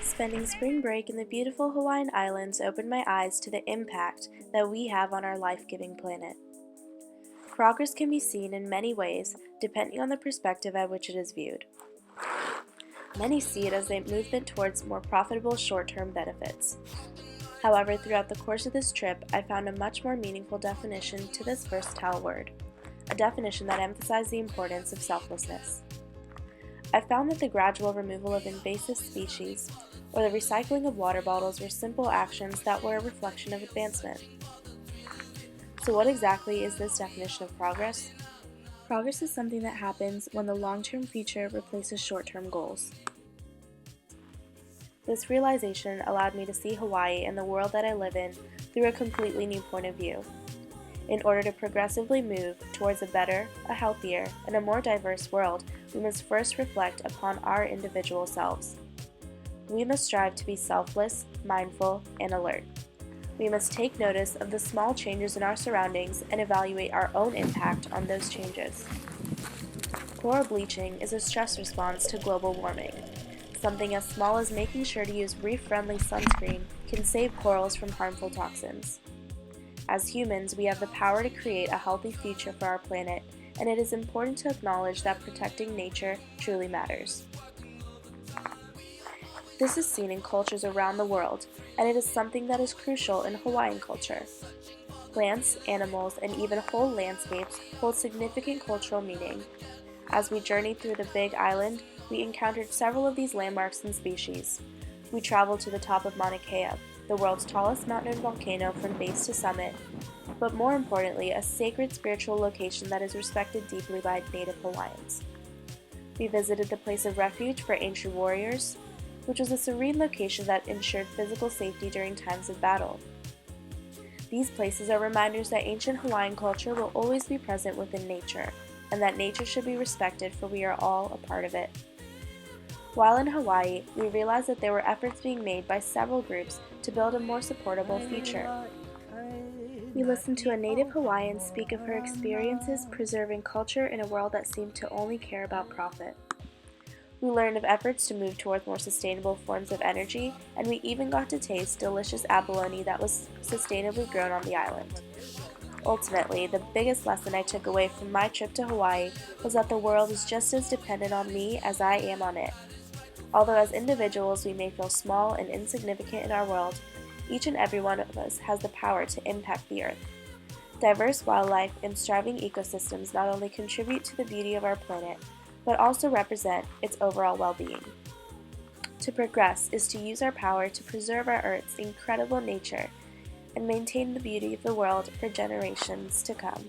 Spending spring break in the beautiful Hawaiian Islands opened my eyes to the impact that we have on our life-giving planet. Progress can be seen in many ways depending on the perspective at which it is viewed. Many see it as a movement towards more profitable short-term benefits. However, throughout the course of this trip, I found a much more meaningful definition to this versatile word, a definition that emphasized the importance of selflessness. I found that the gradual removal of invasive species or the recycling of water bottles were simple actions that were a reflection of advancement. So what exactly is this definition of progress? Progress is something that happens when the long-term future replaces short-term goals. This realization allowed me to see Hawaii and the world that I live in through a completely new point of view. In order to progressively move towards a better, a healthier, and a more diverse world, we must first reflect upon our individual selves. We must strive to be selfless, mindful, and alert. We must take notice of the small changes in our surroundings and evaluate our own impact on those changes. Coral bleaching is a stress response to global warming. Something as small as making sure to use reef-friendly sunscreen can save corals from harmful toxins. As humans, we have the power to create a healthy future for our planet, and it is important to acknowledge that protecting nature truly matters. This is seen in cultures around the world, and it is something that is crucial in Hawaiian culture. Plants, animals, and even whole landscapes hold significant cultural meaning. As we journeyed through the Big Island, we encountered several of these landmarks and species. We traveled to the top of Mauna Kea, the world's tallest mountain and volcano from base to summit, but more importantly, a sacred spiritual location that is respected deeply by Native Hawaiians. We visited the place of refuge for ancient warriors, which was a serene location that ensured physical safety during times of battle. These places are reminders that ancient Hawaiian culture will always be present within nature, and that nature should be respected, for we are all a part of it. While in Hawaii, we realized that there were efforts being made by several groups to build a more supportable future. We listened to a native Hawaiian speak of her experiences preserving culture in a world that seemed to only care about profit. We learned of efforts to move toward more sustainable forms of energy, and we even got to taste delicious abalone that was sustainably grown on the island. Ultimately, the biggest lesson I took away from my trip to Hawaii was that the world is just as dependent on me as I am on it. Although as individuals we may feel small and insignificant in our world, each and every one of us has the power to impact the earth. Diverse wildlife and thriving ecosystems not only contribute to the beauty of our planet, but also represent its overall well-being. To progress is to use our power to preserve our Earth's incredible nature and maintain the beauty of the world for generations to come.